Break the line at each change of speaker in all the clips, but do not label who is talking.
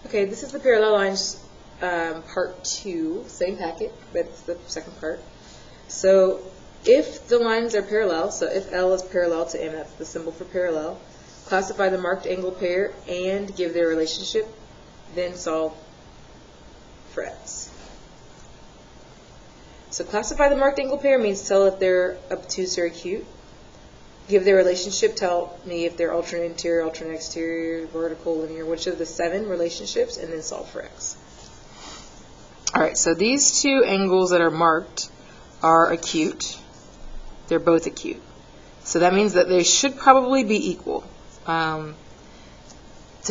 Okay, this is the parallel lines part 2, same packet, but it's the second part. So if the lines are parallel, so if L is parallel to M, that's the symbol for parallel, classify the marked angle pair and give their relationship, then solve for X. So classify the marked angle pair means tell if they're obtuse or acute. Give their relationship, tell me if they're alternate interior, alternate exterior, vertical, linear, which of the 7 relationships, and then solve for X. Alright, so these two angles that are marked are acute. They're both acute. So that means that they should probably be equal. To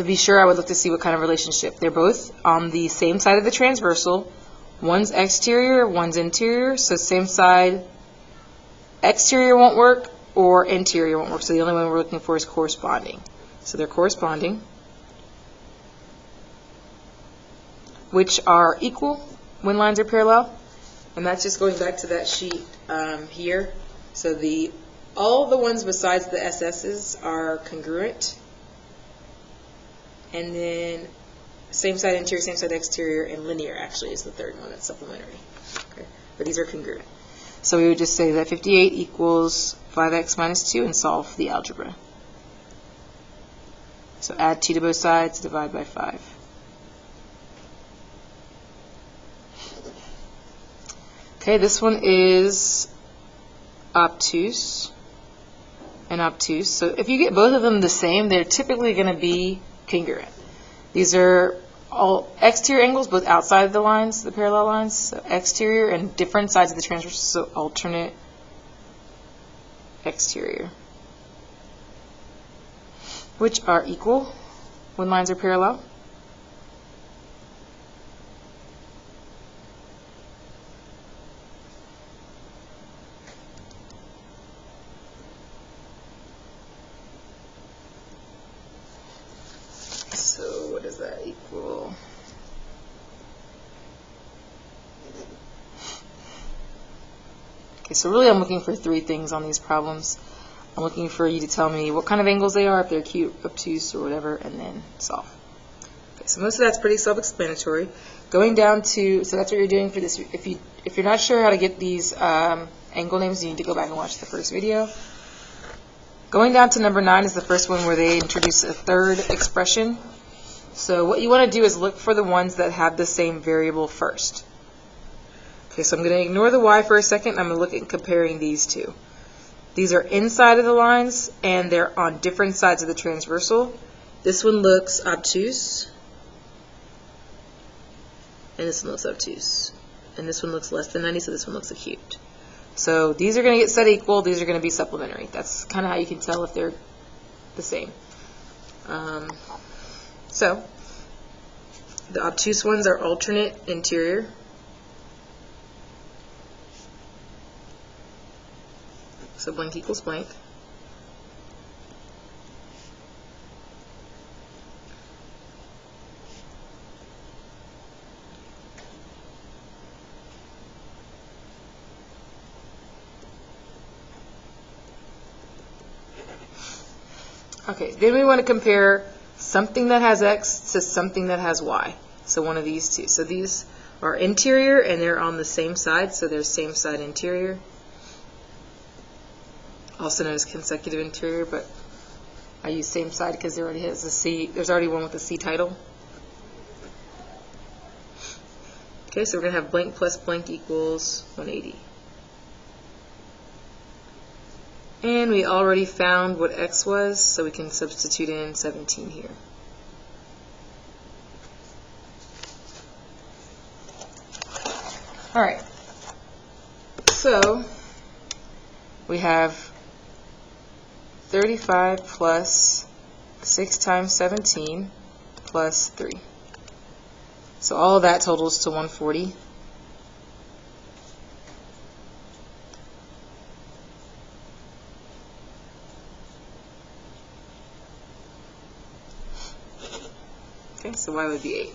be sure, I would look to see what kind of relationship. They're both on the same side of the transversal. One's exterior, one's interior, so same side. Exterior won't work, or interior won't work, so the only one we're looking for is corresponding. So they're corresponding, which are equal when lines are parallel, and that's just going back to that sheet here. So all the ones besides the SS's are congruent, and then same side interior, same side exterior, and linear actually is the third one that's supplementary. Okay. But these are congruent. So we would just say that 58 equals 5x minus 2 and solve the algebra. So add 2 to both sides, divide by 5. Okay, this one is obtuse and obtuse. So if you get both of them the same, they're typically going to be congruent. These are all exterior angles, both outside of the lines, the parallel lines, so exterior, and different sides of the transversal, so alternate exterior, which are equal when lines are parallel. So what does that equal? Okay, so really I'm looking for 3 things on these problems. I'm looking for you to tell me what kind of angles they are, if they're acute, obtuse, or whatever, and then solve. Okay, so most of that's pretty self-explanatory. Going down to, so that's what you're doing for this. If you're not sure how to get these angle names, you need to go back and watch the first video. Going down to number 9 is the first one where they introduce a third expression. So what you want to do is look for the ones that have the same variable first. Okay, so I'm going to ignore the y for a second. I'm going to look at comparing these two. These are inside of the lines, and they're on different sides of the transversal. This one looks obtuse, and this one looks obtuse. And this one looks less than 90, so this one looks acute. So these are going to get set equal. These are going to be supplementary. That's kind of how you can tell if they're the same. So the obtuse ones are alternate interior. So blank equals blank. Okay, then we want to compare something that has X to something that has Y. So one of these two. So these are interior, and they're on the same side, so they're same side interior. Also known as consecutive interior, but I use same side because there already has a C. There's already one with a C title. Okay, so we're going to have blank plus blank equals 180. And we already found what X was, so we can substitute in 17 here. Alright, so we have 35 plus 6 times 17 plus 3. So all of that totals to 140. Okay, so y would be 8.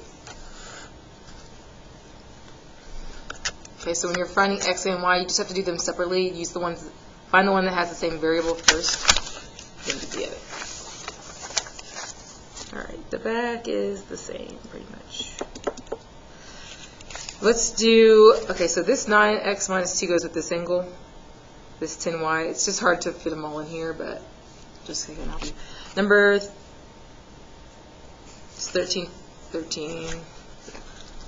Okay, so when you're finding x and y, you just have to do them separately. Use the ones, find the one that has the same variable first, then do the other. All right. Alright, the back is the same, pretty much. Let's do, okay, so this 9x minus 2 goes with this angle, this 10y. It's just hard to fit them all in here, but just so I can help you. Number is 13.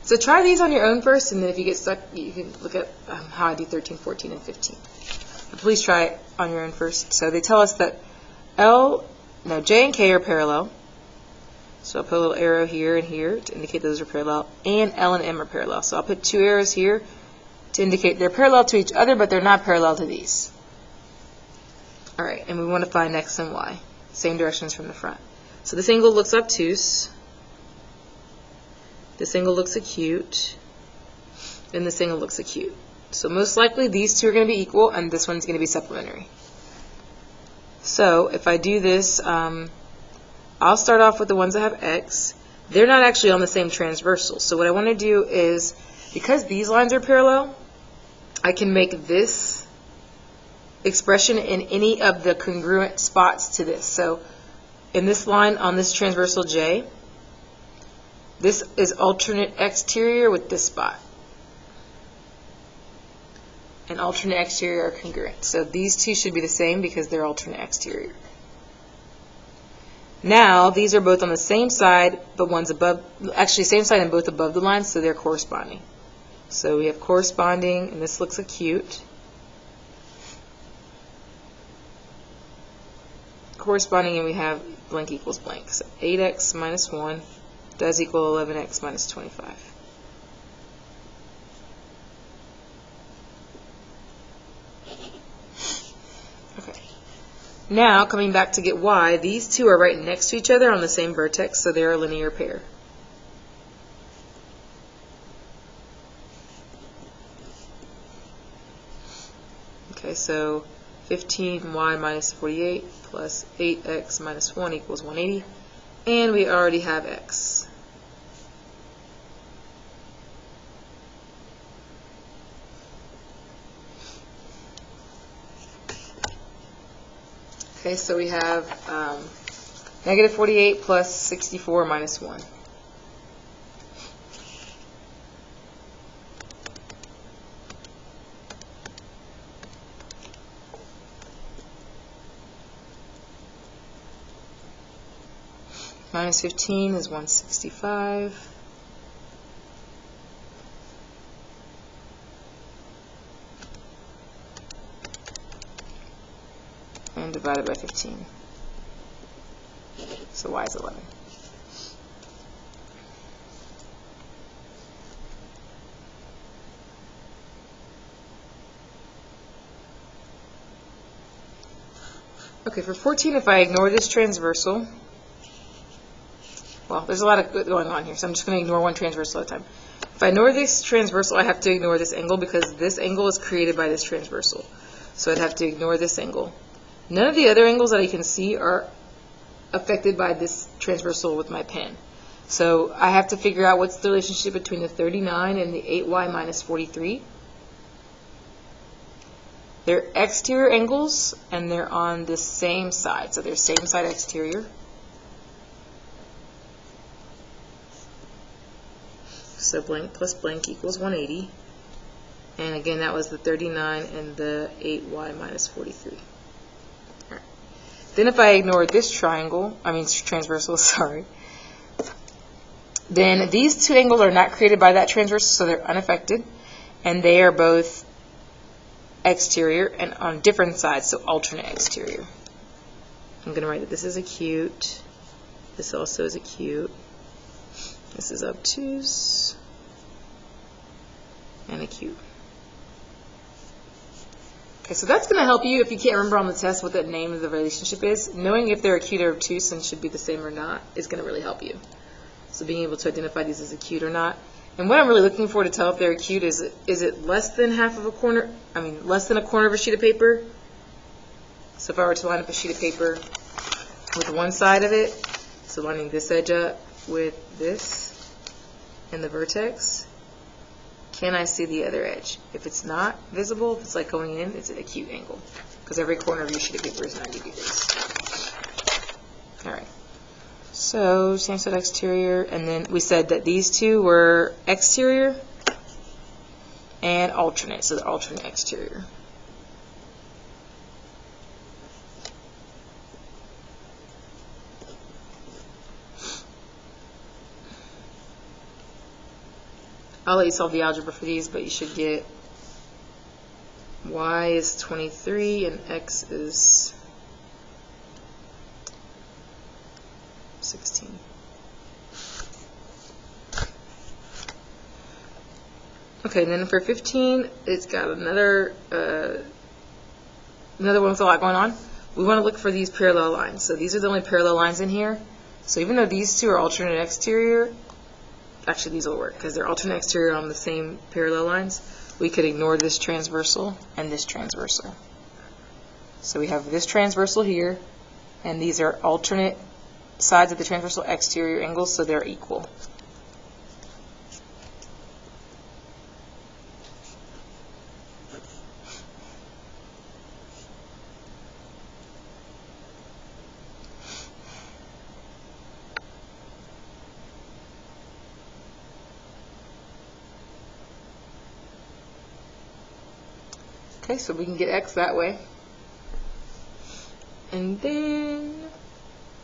So try these on your own first, and then if you get stuck, you can look at how I do 13, 14, and 15. But please try it on your own first. So they tell us that J and K are parallel. So I'll put a little arrow here and here to indicate those are parallel, and L and M are parallel. So I'll put 2 arrows here to indicate they're parallel to each other, but they're not parallel to these. Alright, and we want to find X and Y. Same directions from the front. So this angle looks obtuse, this angle looks acute, and this angle looks acute. So most likely these two are going to be equal, and this one's going to be supplementary. So if I do this, I'll start off with the ones that have X. They're not actually on the same transversal. So what I want to do is, because these lines are parallel, I can make this expression in any of the congruent spots to this. So in this line on this transversal J, this is alternate exterior with this spot. And alternate exterior are congruent. So these two should be the same because they're alternate exterior. Now, these are both on the same side, but one's above, actually same side and both above the line, so they're corresponding. So we have corresponding, and this looks acute. Corresponding, and we have blank equals blank. So 8x minus 1 does equal 11x minus 25. Now, coming back to get y, these two are right next to each other on the same vertex, so they're a linear pair. Okay, so 15y minus 48 plus 8x minus 1 equals 180, and we already have x. Okay, so we have negative 48 plus 64 minus 1. Minus 15 is 165. And divided by 15. So y is 11. Okay, for 14, if I ignore this transversal, well, there's a lot of going on here, so I'm just going to ignore one transversal at a time. If I ignore this transversal, I have to ignore this angle because this angle is created by this transversal. So I'd have to ignore this angle. None of the other angles that I can see are affected by this transversal with my pen. So I have to figure out what's the relationship between the 39 and the 8y minus 43. They're exterior angles, and they're on the same side. So they're same side exterior. So blank plus blank equals 180. And again, that was the 39 and the 8y minus 43. Then if I ignore this transversal, sorry, then these two angles are not created by that transversal, so they're unaffected, and they are both exterior and on different sides, so alternate exterior. I'm going to write that this is acute, this also is acute, this is obtuse, and acute. Okay, so that's going to help you if you can't remember on the test what the name of the relationship is. Knowing if they're acute or obtuse and should be the same or not is going to really help you. So being able to identify these as acute or not. And what I'm really looking for to tell if they're acute is it less than half of a corner, less than a corner of a sheet of paper? So if I were to line up a sheet of paper with one side of it, so lining this edge up with this and the vertex, can I see the other edge? If it's not visible, if it's like going in, it's an acute angle. Because every corner of your sheet of paper is 90 degrees. Alright. So same side exterior, and then we said that these two were exterior and alternate, so the alternate exterior. I'll let you solve the algebra for these, but you should get y is 23 and x is 16. Okay, and then for 15, it's got another one with a lot going on. We want to look for these parallel lines. So these are the only parallel lines in here. So even though these two are alternate exterior, actually these will work because they're alternate exterior on the same parallel lines. We could ignore this transversal and this transversal. So we have this transversal here, and these are alternate sides of the transversal exterior angles, so they're equal. Okay, so we can get x that way. And then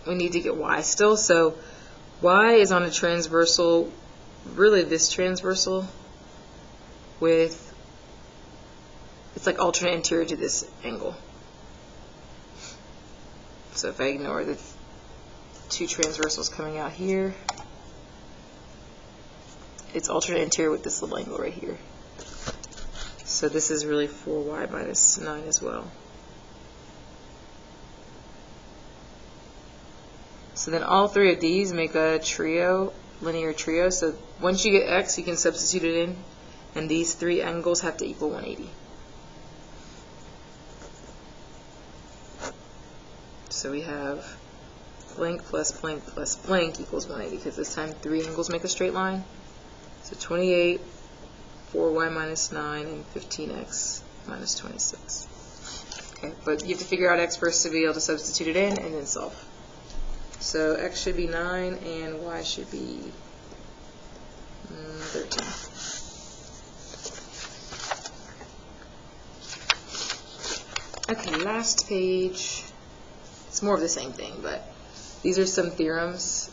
we need to get y still. So y is on a transversal, really this transversal, with, it's like alternate interior to this angle. So if I ignore the two transversals coming out here, it's alternate interior with this little angle right here. So this is really 4y minus 9 as well. So then all three of these make a trio, linear trio. So once you get x, you can substitute it in, and these three angles have to equal 180. So we have blank plus blank plus blank equals 180, because this time three angles make a straight line. So 28, 4y minus 9, and 15x minus 26. Okay, but you have to figure out x first to be able to substitute it in and then solve. So x should be 9 and y should be 13. Okay, last page. It's more of the same thing, but these are some theorems.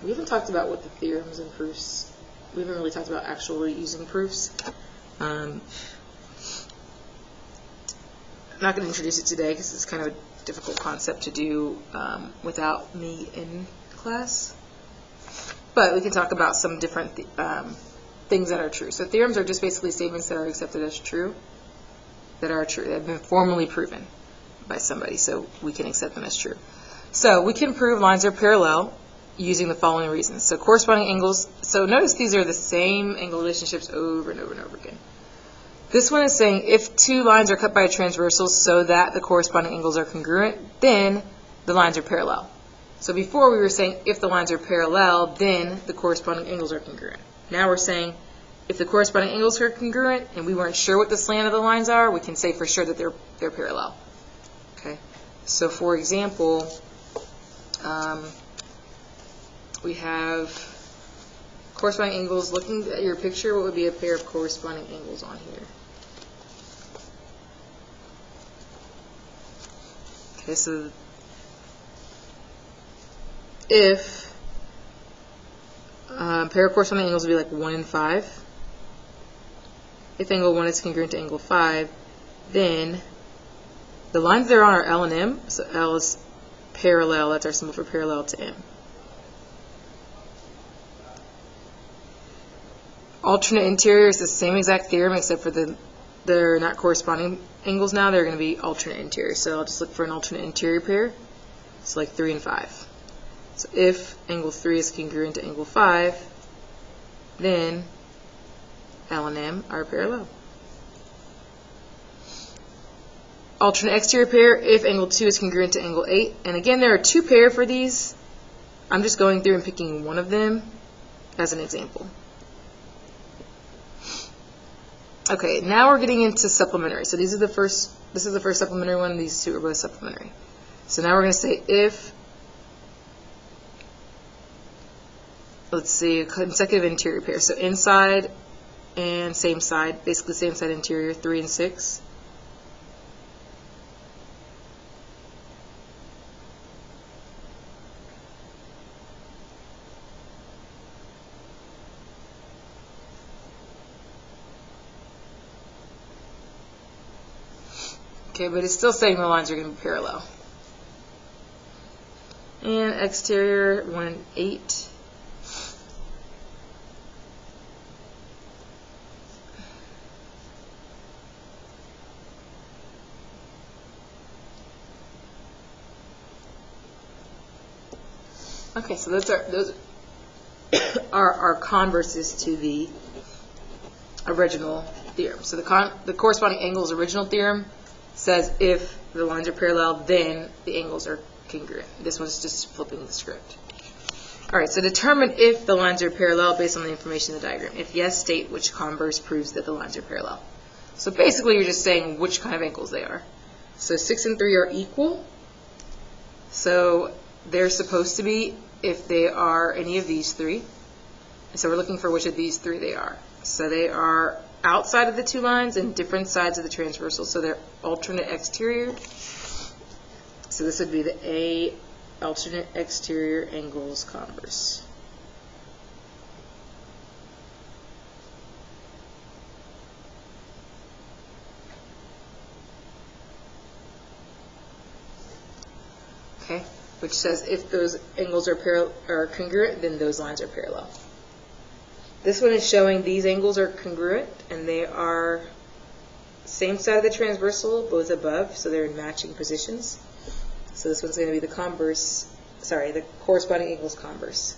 We haven't talked about what the theorems and proofs. We haven't really talked about actually using proofs. I'm not going to introduce it today because it's kind of a difficult concept to do without me in class. But we can talk about some different things that are true. So theorems are just basically statements that are accepted as true, that have been formally proven by somebody, so we can accept them as true. So we can prove lines are parallel using the following reasons. So corresponding angles, so notice these are the same angle relationships over and over and over again. This one is saying if two lines are cut by a transversal so that the corresponding angles are congruent, then the lines are parallel. So before we were saying if the lines are parallel, then the corresponding angles are congruent. Now we're saying if the corresponding angles are congruent and we weren't sure what the slant of the lines are, we can say for sure that they're parallel. Okay. So for example, we have corresponding angles. Looking at your picture, what would be a pair of corresponding angles on here? Okay, so if pair of corresponding angles would be like 1 and 5. If angle 1 is congruent to angle 5, then the lines that are on are L and M. So L is parallel. That's our symbol for parallel to M. Alternate interior is the same exact theorem, except for they're not corresponding angles now. They're going to be alternate interior. So I'll just look for an alternate interior pair. It's like 3 and 5. So if angle 3 is congruent to angle 5, then L and M are parallel. Alternate exterior pair if angle 2 is congruent to angle 8. And again, there are two pair for these. I'm just going through and picking one of them as an example. Okay, now we're getting into supplementary. So this is the first supplementary one, these two are both supplementary. So now we're going to say if let's see, a consecutive interior pair. So inside and same side, basically same side interior, 3 and 6. Okay, but it's still saying the lines are going to be parallel. And exterior 1 and 8. Okay, so those are our converses to the original theorem. So the corresponding angles original theorem says if the lines are parallel, then the angles are congruent. This one's just flipping the script. All right, so determine if the lines are parallel based on the information in the diagram. If yes, state which converse proves that the lines are parallel. So basically, you're just saying which kind of angles they are. So 6 and 3 are equal. So they're supposed to be if they are any of these three. So we're looking for which of these three they are. So they are outside of the two lines and different sides of the transversal. So they're alternate exterior. So this would be the A alternate exterior angles converse. Okay, which says if those angles are congruent, then those lines are parallel. This one is showing these angles are congruent, and they are same side of the transversal, both above, so they're in matching positions. So this one's going to be the converse, sorry, the corresponding angles converse.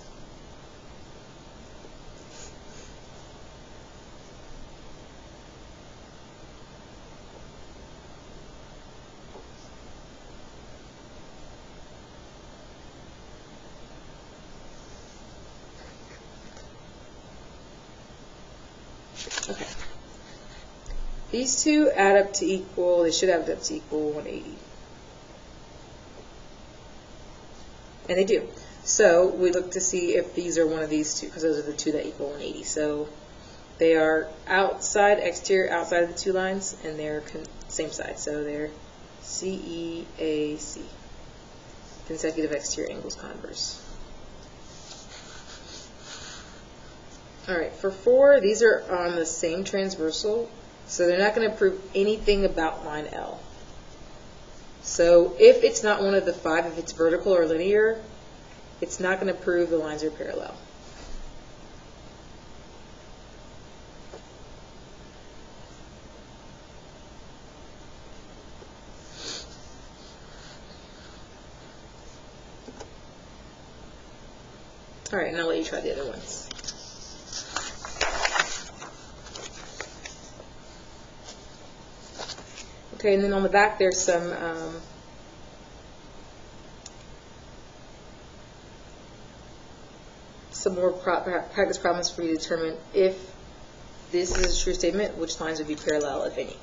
Okay. These two add up to equal, they should add up to equal 180. And they do. So we look to see if these are one of these two, because those are the two that equal 180. So they are outside, exterior, outside of the two lines, and they're same side. So they're CEAC, consecutive exterior angles converse. All right, for 4, these are on the same transversal, so they're not going to prove anything about line L. So if it's not one of the 5, if it's vertical or linear, it's not going to prove the lines are parallel. All right, and I'll let you try the other ones. Okay, and then on the back there's some more practice problems for you to determine if this is a true statement, which lines would be parallel, if any.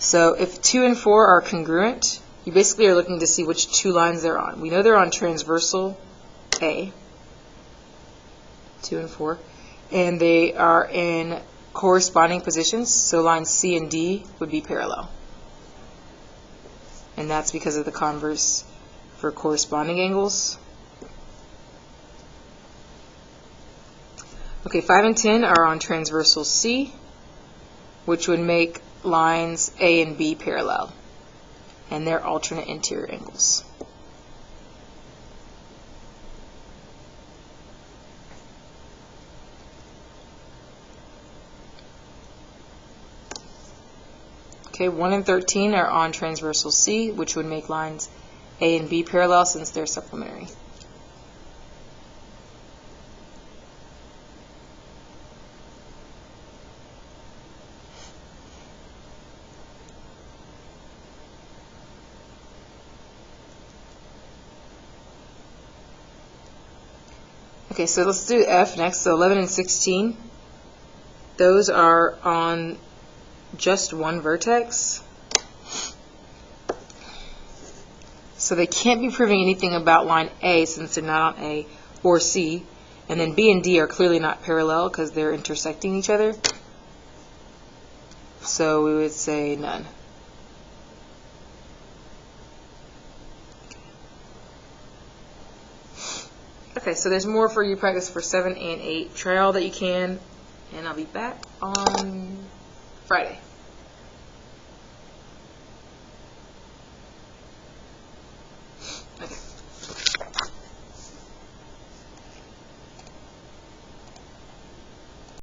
So if 2 and 4 are congruent, you basically are looking to see which two lines they're on. We know they're on transversal A, 2 and 4, and they are in corresponding positions, so lines C and D would be parallel. And that's because of the converse for corresponding angles. Okay, 5 and 10 are on transversal C, which would make lines A and B parallel, and they're alternate interior angles. Okay, 1 and 13 are on transversal C, which would make lines A and B parallel since they're supplementary. Okay, so let's do F next. So 11 and 16, those are on just one vertex. So they can't be proving anything about line A since they're not on A, or C. And then B and D are clearly not parallel because they're intersecting each other. So we would say none. Okay, so there's more for you practice for 7 and 8. Try all that you can, and I'll be back on Friday.